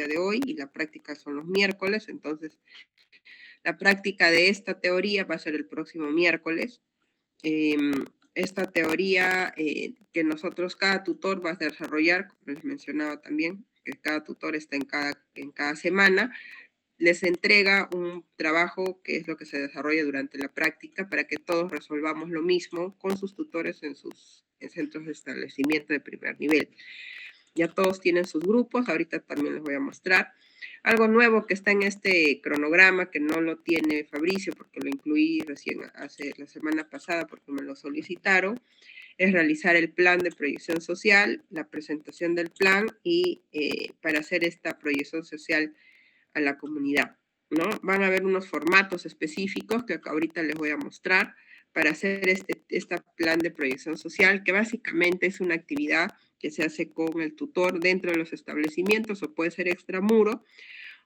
día de hoy y la práctica son los miércoles, entonces la práctica de esta teoría va a ser el próximo miércoles. Esta teoría que nosotros, cada tutor va a desarrollar, como les mencionaba también, que cada tutor está en cada semana, les entrega un trabajo que es lo que se desarrolla durante la práctica para que todos resolvamos lo mismo con sus tutores en sus centros de establecimiento de primer nivel. Ya todos tienen sus grupos, ahorita también les voy a mostrar. Algo nuevo que está en este cronograma, que no lo tiene Fabricio, porque lo incluí recién hace la semana pasada, porque me lo solicitaron, es realizar el plan de proyección social, la presentación del plan y para hacer esta proyección social a la comunidad, ¿no? Van a haber unos formatos específicos que ahorita les voy a mostrar para hacer este plan de proyección social, que básicamente es una actividad que se hace con el tutor dentro de los establecimientos o puede ser extramuro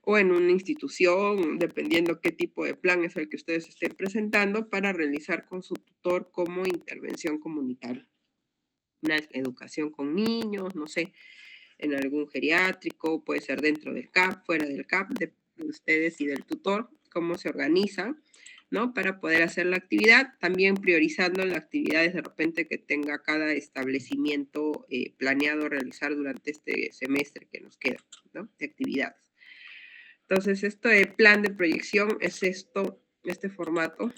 o en una institución, dependiendo qué tipo de plan es el que ustedes estén presentando, para realizar con su tutor como intervención comunitaria. Una educación con niños, no sé, en algún geriátrico, puede ser dentro del CAP, fuera del CAP, de ustedes y del tutor, cómo se organizan, ¿no? Para poder hacer la actividad, también priorizando las actividades de repente que tenga cada establecimiento planeado realizar durante este semestre que nos queda, ¿no? De actividades. Entonces, este plan de proyección es este formato.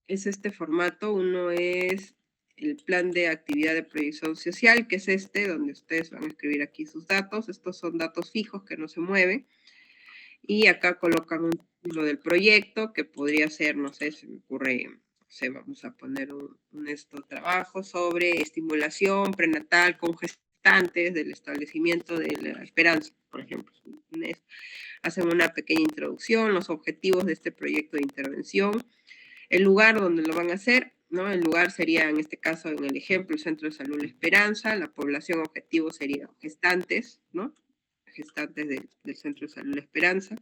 Es este formato, uno es el plan de actividad de proyección social, que es donde ustedes van a escribir aquí sus datos. Estos son datos fijos que no se mueven. Y acá colocan lo del proyecto, que podría ser, no sé, se me ocurre, no sé, vamos a poner un trabajo sobre estimulación prenatal con gestantes del establecimiento de la Esperanza, por ejemplo. Hacen una pequeña introducción, los objetivos de este proyecto de intervención, el lugar donde lo van a hacer, ¿no? El lugar sería, en este caso, en el ejemplo, el Centro de Salud La Esperanza. La población objetivo sería gestantes, ¿no? Gestantes del Centro de Salud La Esperanza.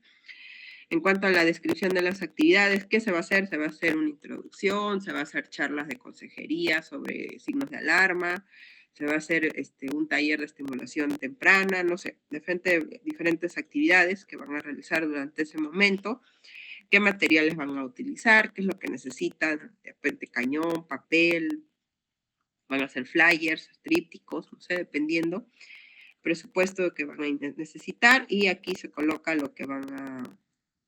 En cuanto a la descripción de las actividades, ¿qué se va a hacer? Se va a hacer una introducción, se va a hacer charlas de consejería sobre signos de alarma, se va a hacer un taller de estimulación temprana, no sé, diferentes actividades que van a realizar durante ese momento. Qué materiales van a utilizar, qué es lo que necesitan, de repente cañón, papel, van a hacer flyers, trípticos, no sé, dependiendo, presupuesto que van a necesitar, y aquí se coloca lo que van a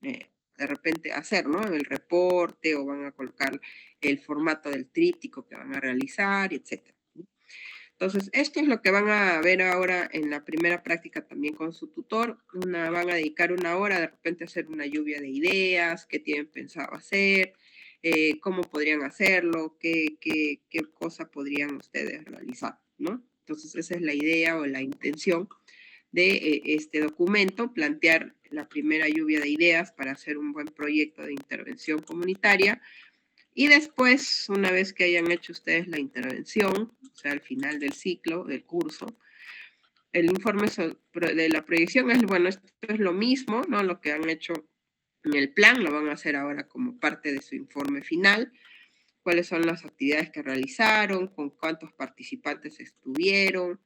de repente hacer, ¿no? El reporte, o van a colocar el formato del tríptico que van a realizar, etc. Entonces, esto es lo que van a ver ahora en la primera práctica también con su tutor. Van a dedicar una hora de repente a hacer una lluvia de ideas, qué tienen pensado hacer, cómo podrían hacerlo, qué cosa podrían ustedes realizar, ¿no? Entonces, esa es la idea o la intención de este documento, plantear la primera lluvia de ideas para hacer un buen proyecto de intervención comunitaria. Y después, una vez que hayan hecho ustedes la intervención, o sea, al final del ciclo, del curso, el informe de la proyección es, bueno, esto es lo mismo, ¿no? Lo que han hecho en el plan, lo van a hacer ahora como parte de su informe final. Cuáles son las actividades que realizaron, con cuántos participantes estuvieron,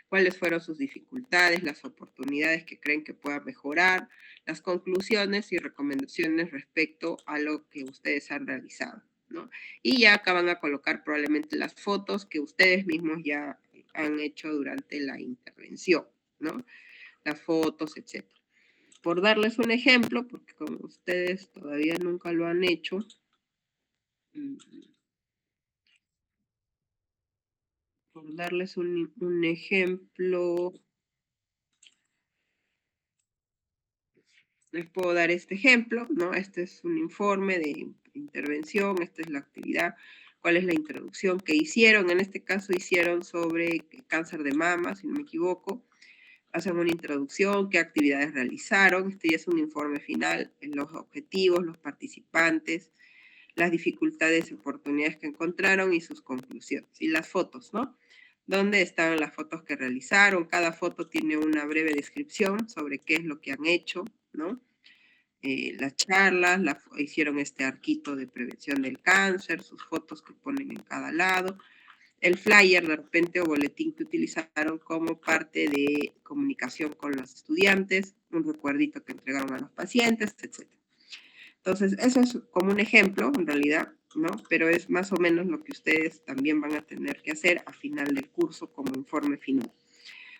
cuáles fueron sus dificultades, las oportunidades que creen que puedan mejorar, las conclusiones y recomendaciones respecto a lo que ustedes han realizado, ¿no? Y ya acá van a colocar probablemente las fotos que ustedes mismos ya han hecho durante la intervención, ¿no? Las fotos, etc. Por darles un ejemplo, porque como ustedes todavía nunca lo han hecho, por darles un ejemplo, les puedo dar este ejemplo, ¿no? Este es un informe de intervención, esta es la actividad, cuál es la introducción que hicieron. En este caso hicieron sobre cáncer de mama, si no me equivoco. Hacen una introducción, qué actividades realizaron. Este ya es un informe final, los objetivos, los participantes, las dificultades y oportunidades que encontraron y sus conclusiones. Y las fotos, ¿no? ¿Dónde están las fotos que realizaron? Cada foto tiene una breve descripción sobre qué es lo que han hecho, ¿no? Las charlas, hicieron este arquito de prevención del cáncer, sus fotos que ponen en cada lado. el flyer de repente o boletín que utilizaron como parte de comunicación con los estudiantes, un recuerdito que entregaron a los pacientes, etc. Entonces, eso es como un ejemplo, en realidad, ¿no? Pero es más o menos lo que ustedes también van a tener que hacer a final del curso como informe final.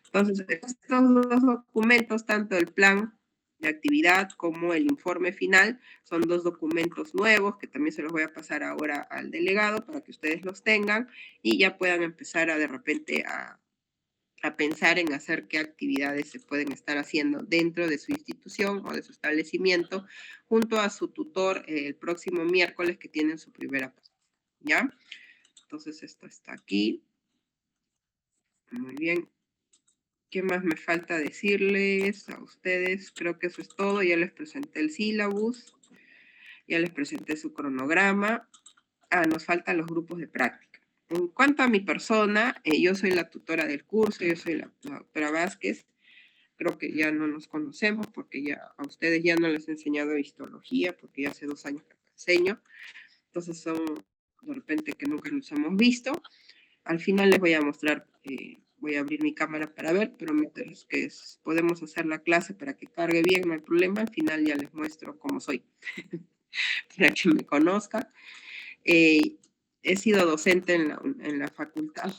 Entonces, estos dos documentos, tanto el plan de actividad como el informe final, son dos documentos nuevos que también se los voy a pasar ahora al delegado para que ustedes los tengan y ya puedan empezar a de repente a pensar en hacer qué actividades se pueden estar haciendo dentro de su institución o de su establecimiento junto a su tutor el próximo miércoles que tienen su primera clase, ¿ya? Entonces esto está aquí. Muy bien. ¿Qué más me falta decirles a ustedes? Creo que eso es todo. Ya les presenté el sílabus, ya les presenté su cronograma. Nos faltan los grupos de práctica. En cuanto a mi persona, yo soy la tutora del curso, yo soy la doctora Vázquez. Creo que ya no nos conocemos porque ya a ustedes ya no les he enseñado histología porque ya hace 2 años que enseño. Entonces son de repente que nunca nos hemos visto. Al final les voy a mostrar, voy a abrir mi cámara para ver, pero mientras que podemos hacer la clase para que cargue bien, no hay problema. Al final ya les muestro cómo soy, para que me conozcan. He sido docente en la facultad.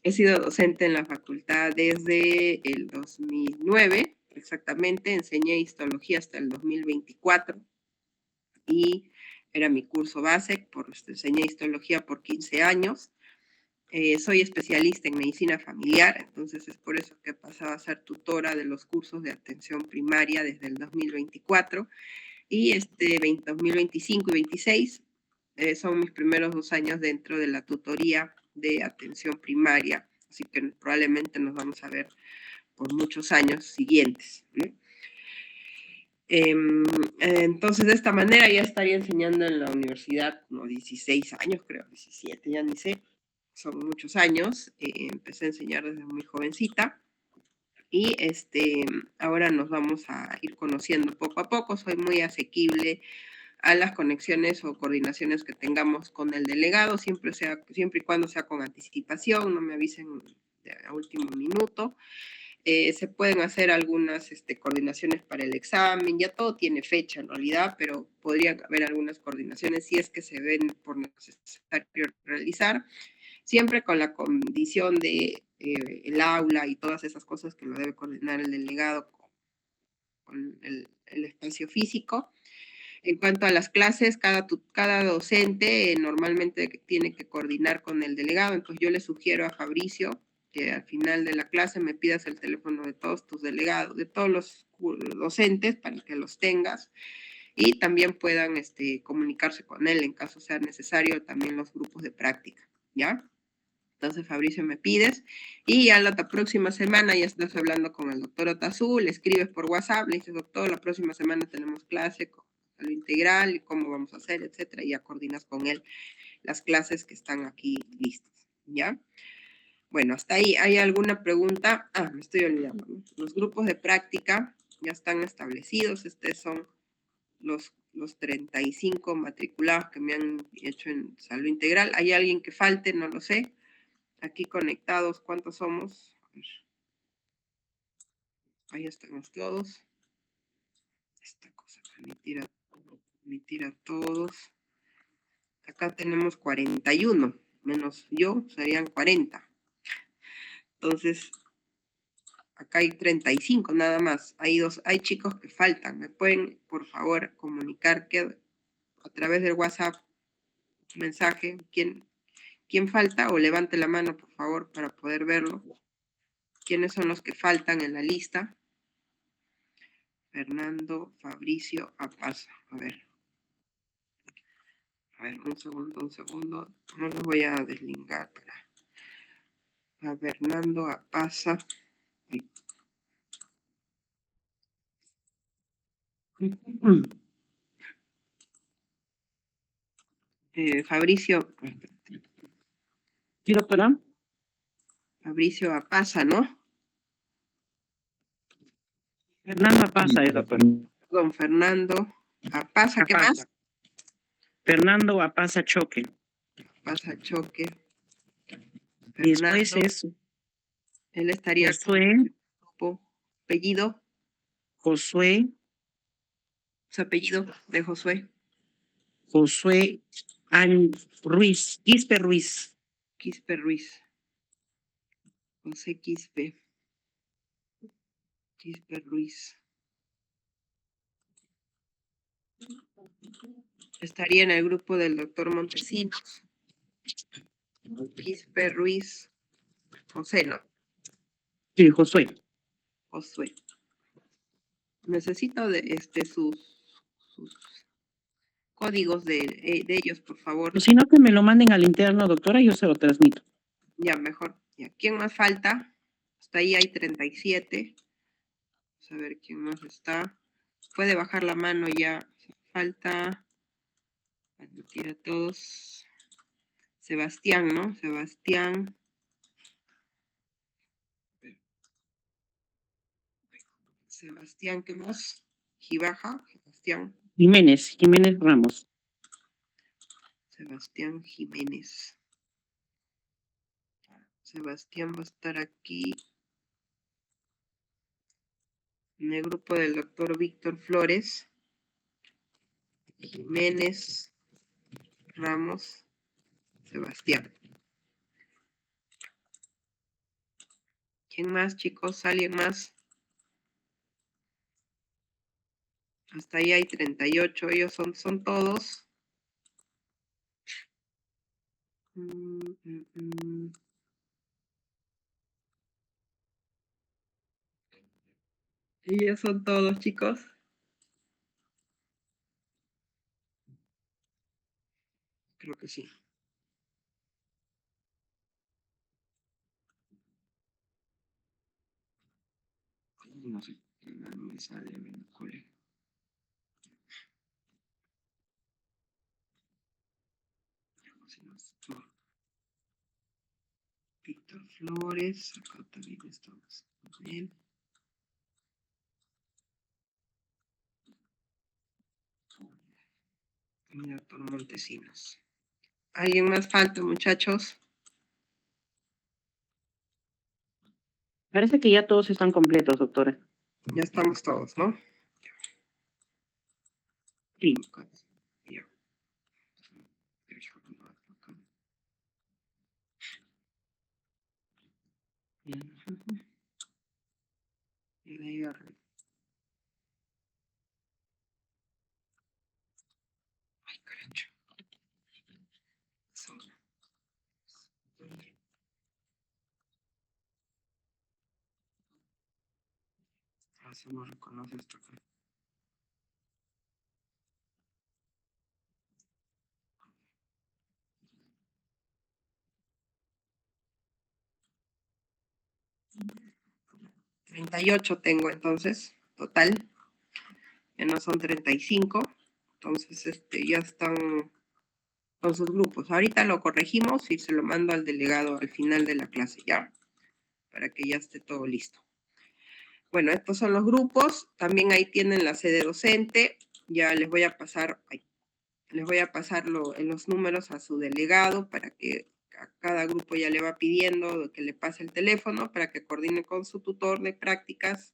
He sido docente en la facultad desde el 2009, exactamente. Enseñé histología hasta el 2024 y era mi curso base. Enseñé histología por 15 años. Soy especialista en medicina familiar, entonces es por eso que he pasado a ser tutora de los cursos de atención primaria desde el 2024 y 2025 y 26 son mis primeros 2 años dentro de la tutoría de atención primaria, así que probablemente nos vamos a ver por muchos años siguientes, ¿no? Entonces, de esta manera ya estaría enseñando en la universidad como 16 años, creo, 17, ya ni sé. Son muchos años, empecé a enseñar desde muy jovencita y ahora nos vamos a ir conociendo poco a poco. Soy muy asequible a las conexiones o coordinaciones que tengamos con el delegado, siempre y cuando sea con anticipación, no me avisen a último minuto. Se pueden hacer algunas coordinaciones para el examen, ya todo tiene fecha en realidad, pero podrían haber algunas coordinaciones si es que se ven por necesario realizar, siempre con la condición de el aula y todas esas cosas que lo debe coordinar el delegado con el espacio físico. En cuanto a las clases, cada docente normalmente tiene que coordinar con el delegado, entonces yo le sugiero a Fabricio que al final de la clase me pidas el teléfono de todos tus delegados, de todos los docentes para que los tengas y también puedan comunicarse con él en caso sea necesario, también los grupos de práctica, ¿ya? Entonces, Fabricio, me pides y ya la próxima semana ya estás hablando con el doctor Otazú, le escribes por WhatsApp, le dices, doctor, la próxima semana tenemos clase con lo integral y cómo vamos a hacer, etcétera, y ya coordinas con él las clases que están aquí listas, ¿ya? Bueno, hasta ahí, ¿hay alguna pregunta? Me estoy olvidando, ¿no? Los grupos de práctica ya están establecidos, son los 35 matriculados que me han hecho en salud integral. ¿Hay alguien que falte? No lo sé. Aquí conectados, ¿cuántos somos? Ahí estamos todos. Esta cosa, permitir a todos. Acá tenemos 41, menos yo, serían 40. Entonces, acá hay 35 nada más. Hay chicos que faltan. ¿Me pueden, por favor, comunicar que a través del WhatsApp mensaje quién falta? O levante la mano, por favor, para poder verlo. ¿Quiénes son los que faltan en la lista? Fernando Fabricio Apaza. A ver, un segundo. No los voy a deslingar a Fernando Apaza. Fabricio. Sí, doctora. Fabricio Apaza, ¿no? Fernando Apaza es, doctora. Don Fernando Apaza, ¿qué más? Fernando Apaza Choque. Apaza Choque. Después Fernando, es él estaría con Josué, el grupo. Apellido, Josué, su apellido de Josué, Josué Ruiz, Quispe Ruiz. Quispe Ruiz. José Quispe, Quispe Ruiz. Estaría en el grupo del doctor Montesinos. Quispe Ruiz, José, ¿no? Sí, Josué. Josué. Necesito de sus códigos de ellos, por favor. O si no, que me lo manden al interno, doctora, yo se lo transmito. Ya, mejor. Ya. ¿Quién más falta? Hasta ahí hay 37. Vamos a ver quién más está. Puede bajar la mano ya. Falta. Admitir a todos. Sebastián, ¿no? Sebastián. Sebastián, ¿qué más? Gibaja, Sebastián. Jiménez Ramos. Sebastián Jiménez. Sebastián va a estar aquí en el grupo del doctor Víctor Flores. Jiménez Ramos. Sebastián. ¿Quién más, chicos? ¿Alguien más? Hasta ahí hay 38. Ellos son todos. Ellos son todos, chicos. Creo que sí. No sé, no me sale en el colegio. Víctor Flores, acá también estamos bien. Y doctor Montesinos. ¿Alguien más falta, muchachos? Parece que ya todos están completos, doctora. Ya estamos todos, ¿no? Sí. Ya. Ay, caracho. Así no reconoce esto acá. $38 tengo entonces, total. Ya no son 35. Entonces, ya están con sus grupos. Ahorita lo corregimos y se lo mando al delegado al final de la clase, ¿ya? Para que ya esté todo listo. Bueno, estos son los grupos. También ahí tienen la sede docente. Ya les voy a pasar, los números a su delegado para que a cada grupo ya le va pidiendo que le pase el teléfono para que coordine con su tutor de prácticas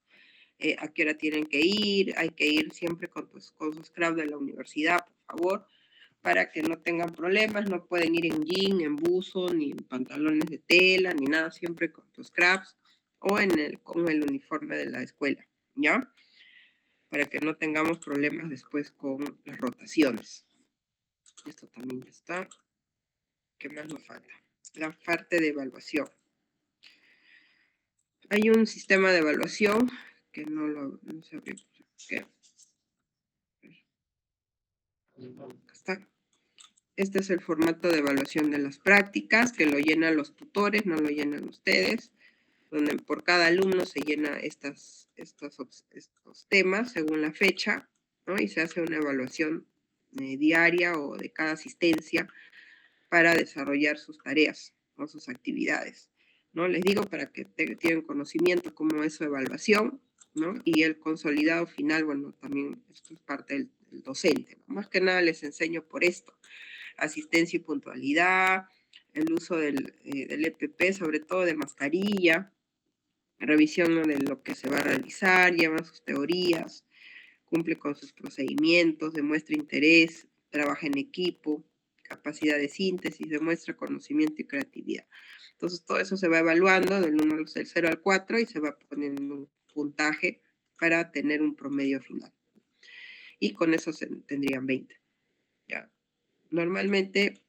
a qué hora tienen que ir. Hay que ir siempre con su scrap de la universidad, por favor, para que no tengan problemas. No pueden ir en jean, en buzo, ni en pantalones de tela, ni nada, siempre con tus scraps o con el uniforme de la escuela, ¿ya? Para que no tengamos problemas después con las rotaciones. Esto también ya está. ¿Qué más nos falta? La parte de evaluación. Hay un sistema de evaluación que no sabía qué. Está. Este es el formato de evaluación de las prácticas, que lo llenan los tutores, no lo llenan ustedes, donde por cada alumno se llena estos temas según la fecha, ¿no? Y se hace una evaluación diaria o de cada asistencia para desarrollar sus tareas o sus actividades, ¿no? Les digo para que tengan conocimiento cómo es su evaluación, ¿no? Y el consolidado final, bueno, también esto es parte del docente, ¿no? Más que nada les enseño por esto: asistencia y puntualidad, el uso del EPP, sobre todo de mascarilla, revisión, ¿no?, de lo que se va a realizar, lleva sus teorías, cumple con sus procedimientos, demuestra interés, trabaja en equipo, capacidad de síntesis, demuestra conocimiento y creatividad. Entonces, todo eso se va evaluando del 0 al 4 y se va poniendo un puntaje para tener un promedio final. Y con eso tendrían 20. ¿Ya? Normalmente,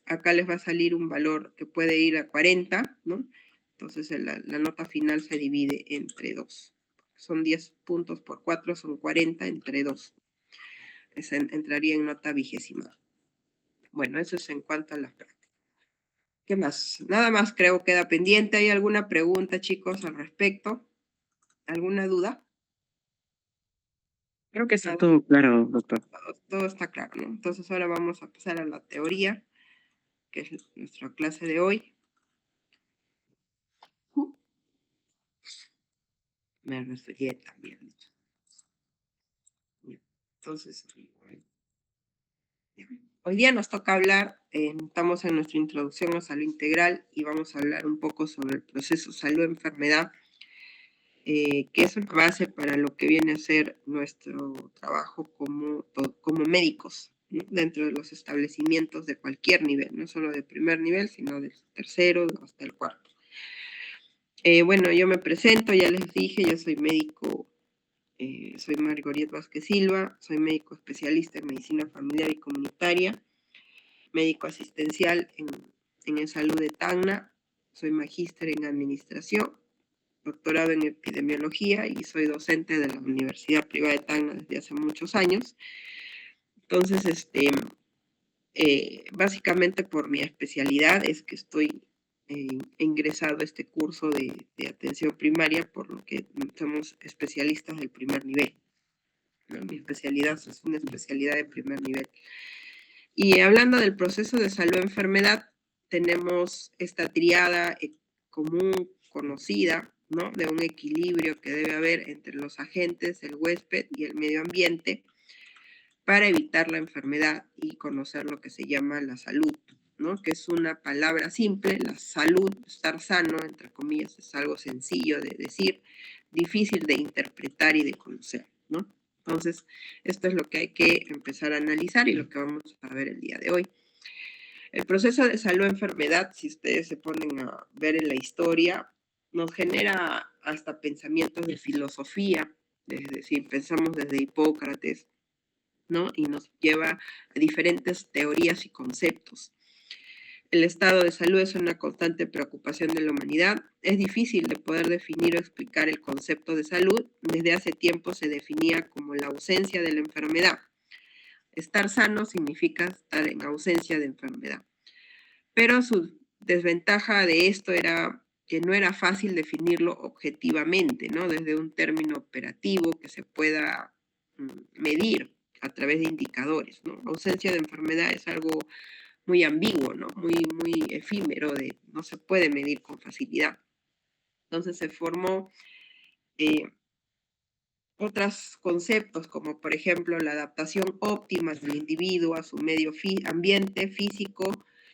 acá les va a salir un valor que puede ir a 40, ¿no? Entonces, la nota final se divide entre 2. Son 10 puntos por 4, son 40 entre 2. Entraría en nota 20ª. Bueno, eso es en cuanto a las prácticas. ¿Qué más? Nada más creo queda pendiente. ¿Hay alguna pregunta, chicos, al respecto? ¿Alguna duda? Creo que está todo claro, doctor. Todo está claro, ¿no? Entonces ahora vamos a pasar a la teoría, que es nuestra clase de hoy. Me resfrié también. Entonces, hoy día nos toca hablar, estamos en nuestra introducción a salud integral y vamos a hablar un poco sobre el proceso salud-enfermedad, que es una base para lo que viene a ser nuestro trabajo como médicos, ¿no?, dentro de los establecimientos de cualquier nivel, no solo de primer nivel, sino del tercero hasta el cuarto. Bueno, yo me presento, ya les dije, yo soy médico, soy Margoriet Vázquez Silva, soy médico especialista en medicina familiar y comunitaria, médico asistencial en salud de Tacna, soy magíster en administración, doctorado en epidemiología y soy docente de la Universidad Privada de Tacna desde hace muchos años. Entonces, básicamente por mi especialidad es que estoy ingresado a este curso de atención primaria, por lo que somos especialistas del primer nivel, ¿no? Mi especialidad es una especialidad de primer nivel. Y hablando del proceso de salud-enfermedad, tenemos esta triada común, conocida, ¿no?, de un equilibrio que debe haber entre los agentes, el huésped y el medio ambiente para evitar la enfermedad y conocer lo que se llama la salud, ¿no?, que es una palabra simple. La salud, estar sano, entre comillas, es algo sencillo de decir, difícil de interpretar y de conocer, ¿no? Entonces, esto es lo que hay que empezar a analizar y lo que vamos a ver el día de hoy. El proceso de salud-enfermedad, si ustedes se ponen a ver en la historia, nos genera hasta pensamientos de filosofía, es decir, pensamos desde Hipócrates, ¿no?, y nos lleva a diferentes teorías y conceptos. El estado de salud es una constante preocupación de la humanidad. Es difícil de poder definir o explicar el concepto de salud. Desde hace tiempo se definía como la ausencia de la enfermedad. Estar sano significa estar en ausencia de enfermedad. Pero su desventaja de esto era que no era fácil definirlo objetivamente, ¿no?, desde un término operativo que se pueda medir a través de indicadores, ¿no? Ausencia de enfermedad es algo muy ambiguo, ¿no?, muy efímero, no se puede medir con facilidad. Entonces se formó otros conceptos, como por ejemplo la adaptación óptima del individuo a su medio ambiente físico,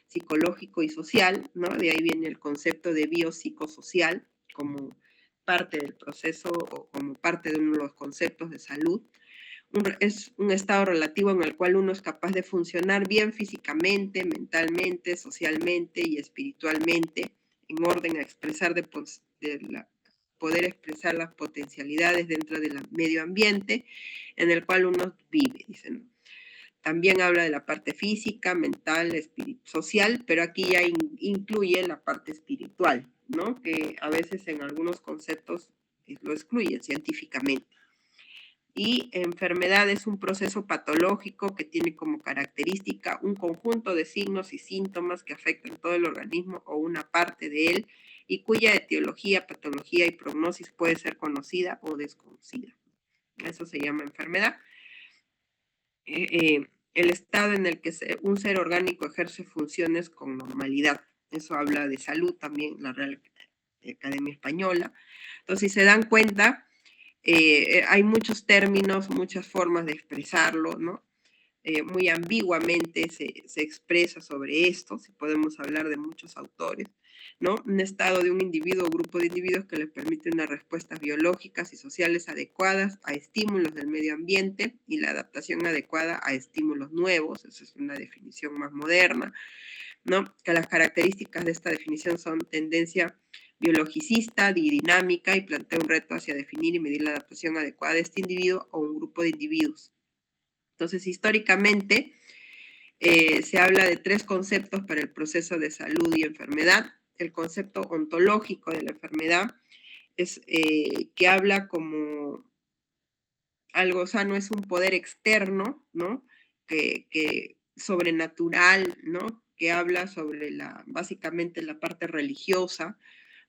psicológico y social, ¿no? De ahí viene el concepto de biopsicosocial como parte del proceso o como parte de uno de los conceptos de salud. Es un estado relativo en el cual uno es capaz de funcionar bien físicamente, mentalmente, socialmente y espiritualmente, en orden a expresar poder expresar las potencialidades dentro del medio ambiente en el cual uno vive, dicen. También habla de la parte física, mental, social, pero aquí ya incluye la parte espiritual, ¿no?, que a veces en algunos conceptos lo excluyen científicamente. Y enfermedad es un proceso patológico que tiene como característica un conjunto de signos y síntomas que afectan todo el organismo o una parte de él y cuya etiología, patología y prognosis puede ser conocida o desconocida. Eso se llama enfermedad. El estado en el que un ser orgánico ejerce funciones con normalidad. Eso habla de salud también, la Real Academia Española. Entonces, si se dan cuenta, hay muchos términos, muchas formas de expresarlo, ¿no? muy ambiguamente se expresa sobre esto, si podemos hablar de muchos autores, ¿no? Un estado de un individuo o grupo de individuos que les permite unas respuestas biológicas y sociales adecuadas a estímulos del medio ambiente y la adaptación adecuada a estímulos nuevos. Esa es una definición más moderna, ¿no? Que las características de esta definición son tendencia biologicista y dinámica y plantea un reto hacia definir y medir la adaptación adecuada de este individuo o un grupo de individuos. Entonces, históricamente, se habla de 3 conceptos para el proceso de salud y enfermedad. El concepto ontológico de la enfermedad es que habla como algo sano, es un poder externo, ¿no? Que sobrenatural, ¿no? Que habla sobre básicamente la parte religiosa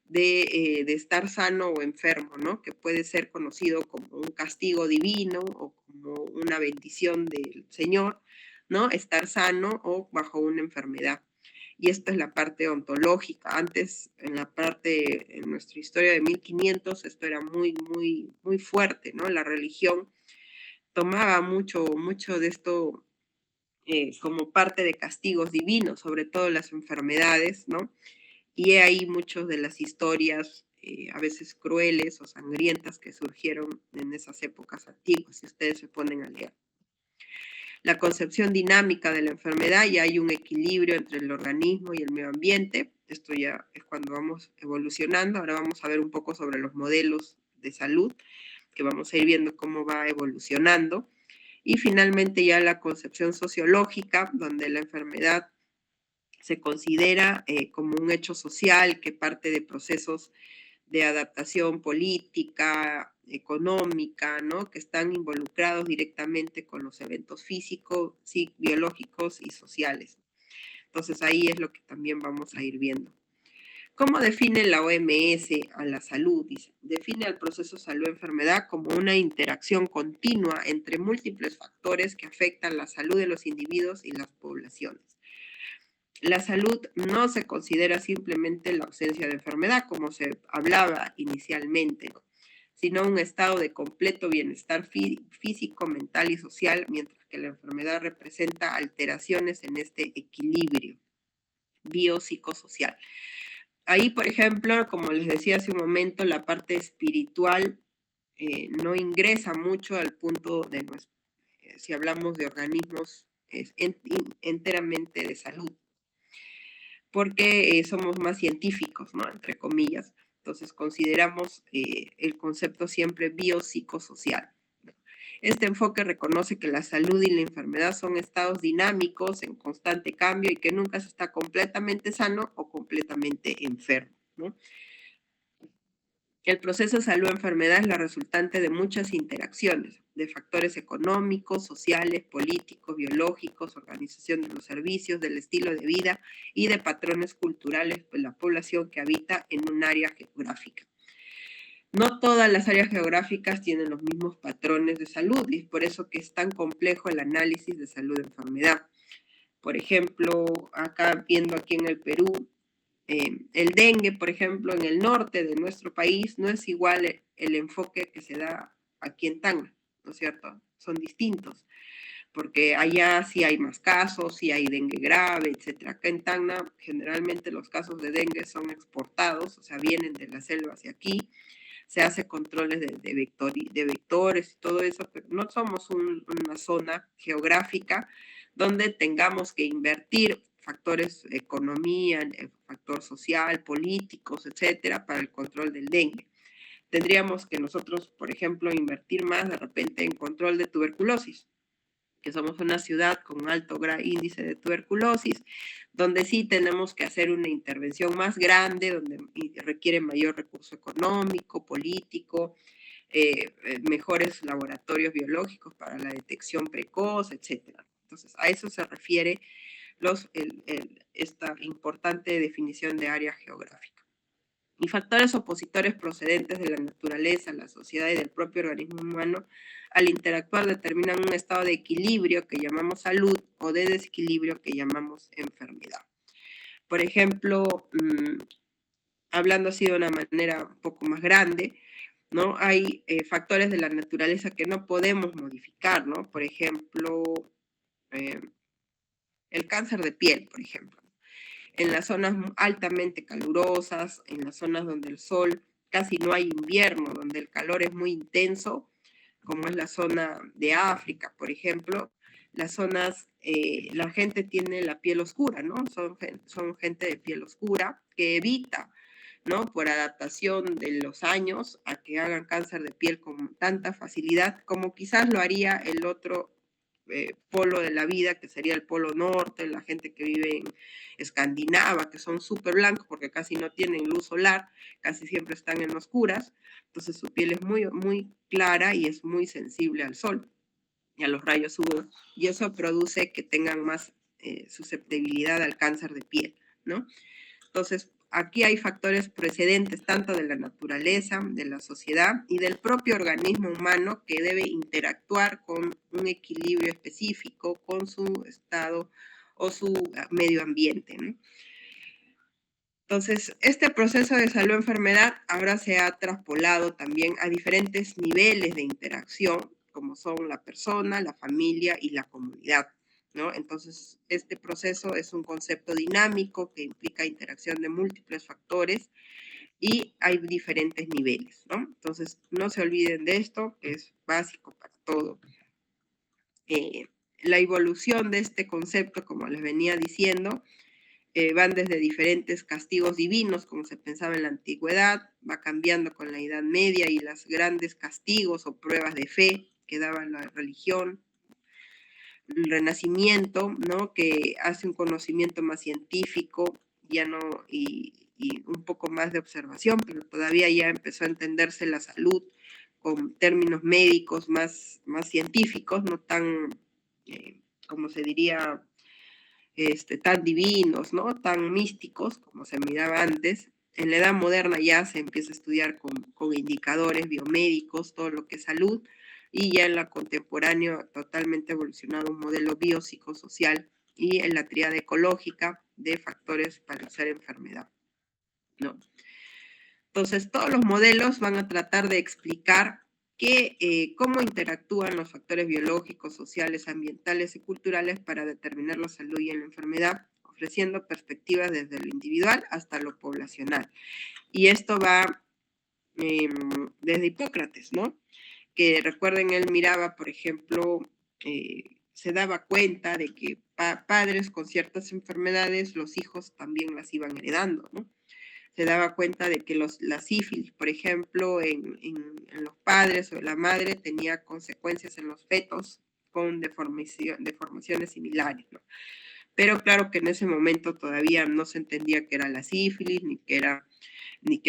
de estar sano o enfermo, ¿no? Que puede ser conocido como un castigo divino o como una bendición del Señor, ¿no? Estar sano o bajo una enfermedad. Y esta es la parte ontológica. Antes, en nuestra historia de 1500, esto era muy, muy, muy fuerte, ¿no? La religión tomaba mucho, mucho de esto como parte de castigos divinos, sobre todo las enfermedades, ¿no? Y he ahí muchas de las historias, a veces crueles o sangrientas, que surgieron en esas épocas antiguas, si ustedes se ponen a leer. La concepción dinámica de la enfermedad, ya hay un equilibrio entre el organismo y el medio ambiente. Esto ya es cuando vamos evolucionando. Ahora vamos a ver un poco sobre los modelos de salud, que vamos a ir viendo cómo va evolucionando. Y finalmente ya la concepción sociológica, donde la enfermedad se considera como un hecho social que parte de procesos de adaptación política, económica, ¿no? Que están involucrados directamente con los eventos físicos, sí, biológicos y sociales. Entonces ahí es lo que también vamos a ir viendo. ¿Cómo define la OMS a la salud? Dice, define al proceso salud-enfermedad como una interacción continua entre múltiples factores que afectan la salud de los individuos y las poblaciones. La salud no se considera simplemente la ausencia de enfermedad, como se hablaba inicialmente, sino un estado de completo bienestar físico, mental y social, mientras que la enfermedad representa alteraciones en este equilibrio biopsicosocial. Ahí, por ejemplo, como les decía hace un momento, la parte espiritual no ingresa mucho al punto de si hablamos de organismos enteramente de salud, porque somos más científicos, ¿no? Entre comillas. Entonces consideramos el concepto siempre biopsicosocial. Este enfoque reconoce que la salud y la enfermedad son estados dinámicos en constante cambio y que nunca se está completamente sano o completamente enfermo, ¿no? El proceso de salud-enfermedad es la resultante de muchas interacciones, de factores económicos, sociales, políticos, biológicos, organización de los servicios, del estilo de vida y de patrones culturales de la población que habita en un área geográfica. No todas las áreas geográficas tienen los mismos patrones de salud y es por eso que es tan complejo el análisis de salud-enfermedad. Por ejemplo, acá viendo aquí en el Perú, el dengue, por ejemplo, en el norte de nuestro país, no es igual el enfoque que se da aquí en Tacna, ¿no es cierto? Son distintos, porque allá sí hay más casos, sí hay dengue grave, etcétera. Acá en Tacna, generalmente los casos de dengue son exportados, o sea, vienen de la selva hacia aquí, se hace controles de vectores y todo eso, pero no somos una zona geográfica donde tengamos que invertir factores economía, factor social, políticos, etcétera, para el control del dengue. Tendríamos que nosotros, por ejemplo, invertir más de repente en control de tuberculosis, que somos una ciudad con alto índice de tuberculosis, donde sí tenemos que hacer una intervención más grande, donde requiere mayor recurso económico, político, mejores laboratorios biológicos para la detección precoz, etcétera. Entonces, a eso se refiere esta importante definición de área geográfica. Y factores opositores procedentes de la naturaleza, la sociedad y del propio organismo humano, al interactuar determinan un estado de equilibrio que llamamos salud o de desequilibrio que llamamos enfermedad. Por ejemplo, hablando así de una manera un poco más grande, ¿no? Hay factores de la naturaleza que no podemos modificar, ¿no? Por ejemplo, eh, el cáncer de piel, por ejemplo. En las zonas altamente calurosas, en las zonas donde el sol casi no hay invierno, donde el calor es muy intenso, como es la zona de África, por ejemplo, las zonas, la gente tiene la piel oscura, ¿no? Son gente de piel oscura que evita, ¿no? Por adaptación de los años a que hagan cáncer de piel con tanta facilidad como quizás lo haría el otro polo de la vida, que sería el polo norte, la gente que vive en Escandinava, que son súper blancos porque casi no tienen luz solar, casi siempre están en oscuras, entonces su piel es muy, muy clara y es muy sensible al sol y a los rayos UV, y eso produce que tengan más susceptibilidad al cáncer de piel, ¿no? Entonces, aquí hay factores precedentes tanto de la naturaleza, de la sociedad y del propio organismo humano que debe interactuar con un equilibrio específico con su estado o su medio ambiente, ¿no? Entonces, este proceso de salud-enfermedad ahora se ha traspolado también a diferentes niveles de interacción, como son la persona, la familia y la comunidad, ¿no? Entonces, este proceso es un concepto dinámico que implica interacción de múltiples factores y hay diferentes niveles, ¿no? Entonces, no se olviden de esto, que es básico para todo. La evolución de este concepto, como les venía diciendo, van desde diferentes castigos divinos, como se pensaba en la antigüedad, va cambiando con la Edad Media y los grandes castigos o pruebas de fe que daba la religión, el Renacimiento, ¿no? Que hace un conocimiento más científico, ya no, y un poco más de observación, pero todavía ya empezó a entenderse la salud con términos médicos más científicos, no tan, como se diría, tan divinos, ¿no? Tan místicos como se miraba antes. En la edad moderna ya se empieza a estudiar con indicadores biomédicos, todo lo que es salud, y ya en la contemporánea totalmente evolucionado un modelo biopsicosocial y en la tríada ecológica de factores para hacer enfermedad, ¿no? Entonces, todos los modelos van a tratar de explicar cómo interactúan los factores biológicos, sociales, ambientales y culturales para determinar la salud y la enfermedad, ofreciendo perspectivas desde lo individual hasta lo poblacional. Y esto va desde Hipócrates, ¿no? Que recuerden, él miraba, por ejemplo, se daba cuenta de que padres con ciertas enfermedades, los hijos también las iban heredando, ¿no? Se daba cuenta de que la sífilis, por ejemplo, en los padres o en la madre tenía consecuencias en los fetos con deformaciones similares, ¿no? Pero claro que en ese momento todavía no se entendía que era la sífilis, ni que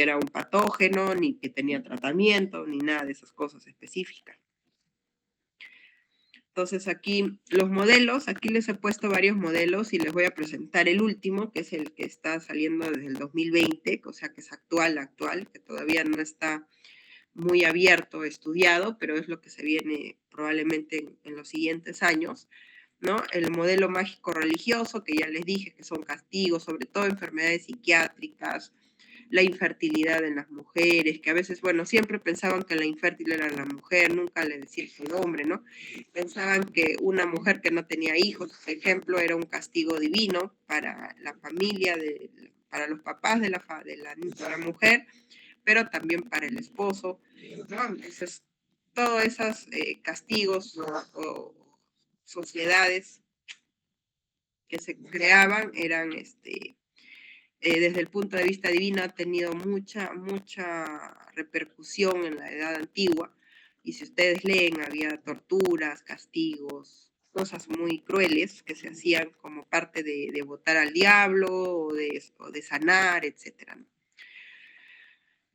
era un patógeno, ni que tenía tratamiento, ni nada de esas cosas específicas. Entonces aquí los modelos, aquí les he puesto varios modelos y les voy a presentar el último, que es el que está saliendo desde el 2020, o sea que es actual, que todavía no está muy abierto, estudiado, pero es lo que se viene probablemente en los siguientes años, ¿no? El modelo mágico religioso, que ya les dije que son castigos, sobre todo enfermedades psiquiátricas, la infertilidad en las mujeres, que a veces, bueno, siempre pensaban que la infértil era la mujer, nunca le decían el hombre, ¿no? Pensaban que una mujer que no tenía hijos, por ejemplo, era un castigo divino para la familia, para los papás de la mujer, pero también para el esposo, ¿no? Entonces, todos esos castigos o sociedades que se creaban eran desde el punto de vista divino ha tenido mucha repercusión en la edad antigua. Y si ustedes leen, había torturas, castigos, cosas muy crueles que se hacían como parte de votar al diablo o de sanar, etc.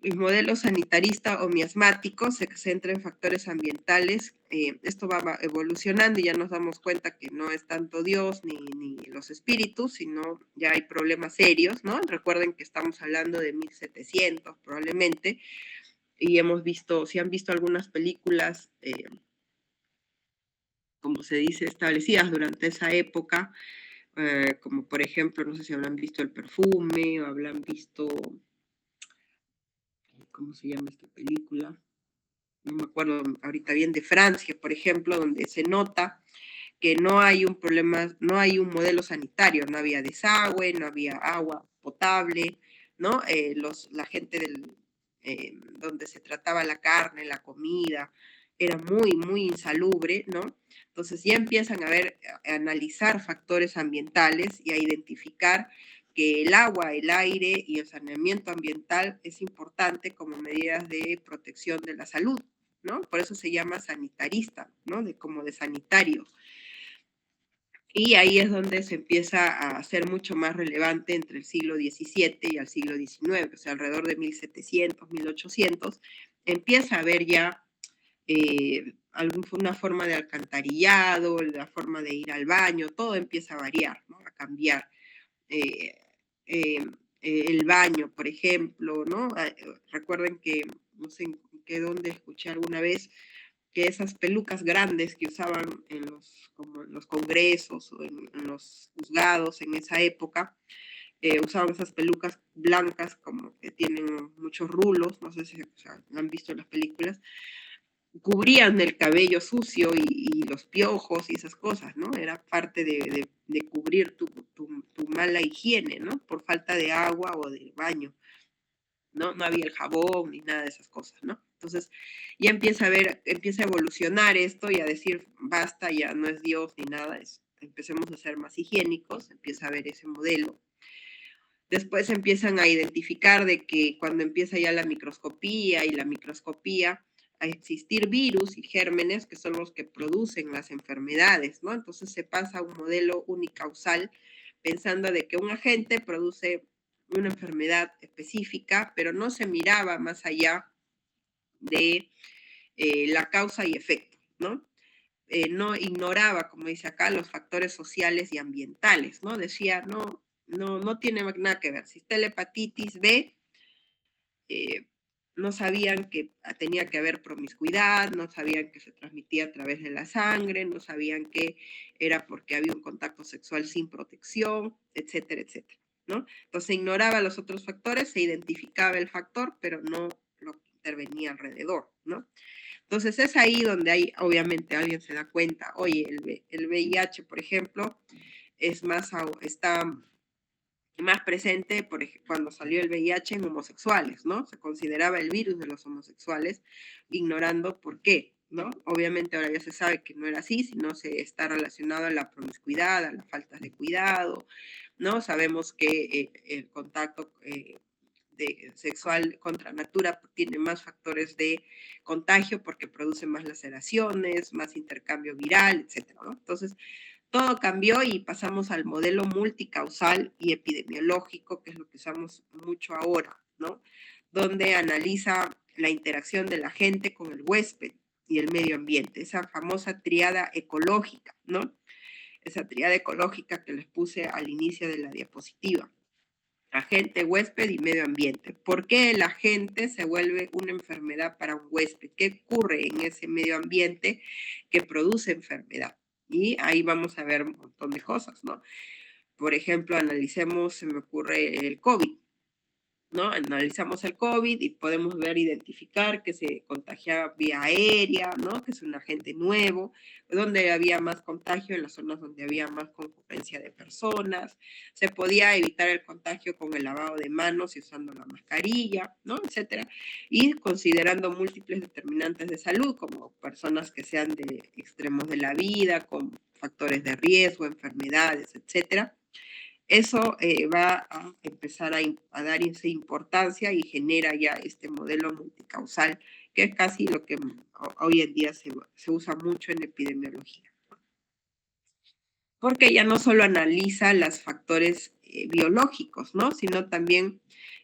El modelo sanitarista o miasmático se centra en factores ambientales. Esto va evolucionando y ya nos damos cuenta que no es tanto Dios ni los espíritus, sino ya hay problemas serios, ¿no? Recuerden que estamos hablando de 1700 probablemente, y hemos visto, si han visto algunas películas, como se dice, establecidas durante esa época, como por ejemplo, no sé si habrán visto El Perfume o habrán visto, ¿cómo se llama esta película? No me acuerdo ahorita bien, de Francia, por ejemplo, donde se nota que no hay un problema, no hay un modelo sanitario, no había desagüe, no había agua potable, ¿no? La gente donde se trataba la carne, la comida, era muy, muy insalubre, ¿no? Entonces ya empiezan a analizar factores ambientales y a identificar que el agua, el aire y el saneamiento ambiental es importante como medidas de protección de la salud, ¿no? Por eso se llama sanitarista, ¿no? Como de sanitario. Y ahí es donde se empieza a hacer mucho más relevante entre el siglo XVII y el siglo XIX, o sea, alrededor de 1700, 1800, empieza a haber ya una forma de alcantarillado, la forma de ir al baño, todo empieza a variar, ¿no? A cambiar. Eh, eh, el baño, por ejemplo, ¿no? Recuerden que, no sé en qué dónde escuché alguna vez, que esas pelucas grandes que usaban como en los congresos o en los juzgados en esa época, usaban esas pelucas blancas como que tienen muchos rulos, no sé si han visto en las películas, cubrían el cabello sucio y los piojos y esas cosas, ¿no? Era parte de cubrir tu mala higiene, ¿no? Por falta de agua o de baño, ¿no? No había el jabón ni nada de esas cosas, ¿no? Entonces ya empieza a evolucionar esto y a decir, basta, ya no es Dios ni nada, empecemos a ser más higiénicos, empieza a ver ese modelo. Después empiezan a identificar de que cuando empieza ya la microscopía y la microscopía, a existir virus y gérmenes que son los que producen las enfermedades, ¿no? Entonces se pasa a un modelo unicausal pensando de que un agente produce una enfermedad específica, pero no se miraba más allá de la causa y efecto, ¿no? No ignoraba, como dice acá, los factores sociales y ambientales, ¿no? Decía, no tiene nada que ver. Si está la hepatitis B, no sabían que tenía que haber promiscuidad, no sabían que se transmitía a través de la sangre, no sabían que era porque había un contacto sexual sin protección, etcétera, etcétera, ¿no? Entonces se ignoraba los otros factores, se identificaba el factor, pero no lo que intervenía alrededor, ¿no? Entonces es ahí donde obviamente alguien se da cuenta, oye, el VIH, por ejemplo, está más presente cuando salió el VIH en homosexuales, ¿no? Se consideraba el virus de los homosexuales, ignorando por qué, ¿no? Obviamente ahora ya se sabe que no era así, sino se está relacionado a la promiscuidad, a la falta de cuidado, ¿no? Sabemos que el contacto sexual contra natura tiene más factores de contagio porque produce más laceraciones, más intercambio viral, etcétera, ¿no? Entonces, todo cambió y pasamos al modelo multicausal y epidemiológico, que es lo que usamos mucho ahora, ¿no? Donde analiza la interacción de la gente con el huésped y el medio ambiente, esa famosa triada ecológica, ¿no? Esa triada ecológica que les puse al inicio de la diapositiva. Agente, huésped y medio ambiente. ¿Por qué el agente se vuelve una enfermedad para un huésped? ¿Qué ocurre en ese medio ambiente que produce enfermedad? Y ahí vamos a ver un montón de cosas, ¿no? Por ejemplo, analicemos, se me ocurre el COVID, ¿no? Analizamos el COVID y podemos identificar que se contagiaba vía aérea, ¿no? Que es un agente nuevo, donde había más contagio en las zonas donde había más concurrencia de personas. Se podía evitar el contagio con el lavado de manos y usando la mascarilla, ¿no? Etcétera. Y considerando múltiples determinantes de salud, como personas que sean de extremos de la vida, con factores de riesgo, enfermedades, etcétera. Eso va a empezar a dar esa importancia y genera ya este modelo multicausal, que es casi lo que hoy en día se usa mucho en epidemiología. Porque ya no solo analiza los factores biológicos, ¿no? Sino también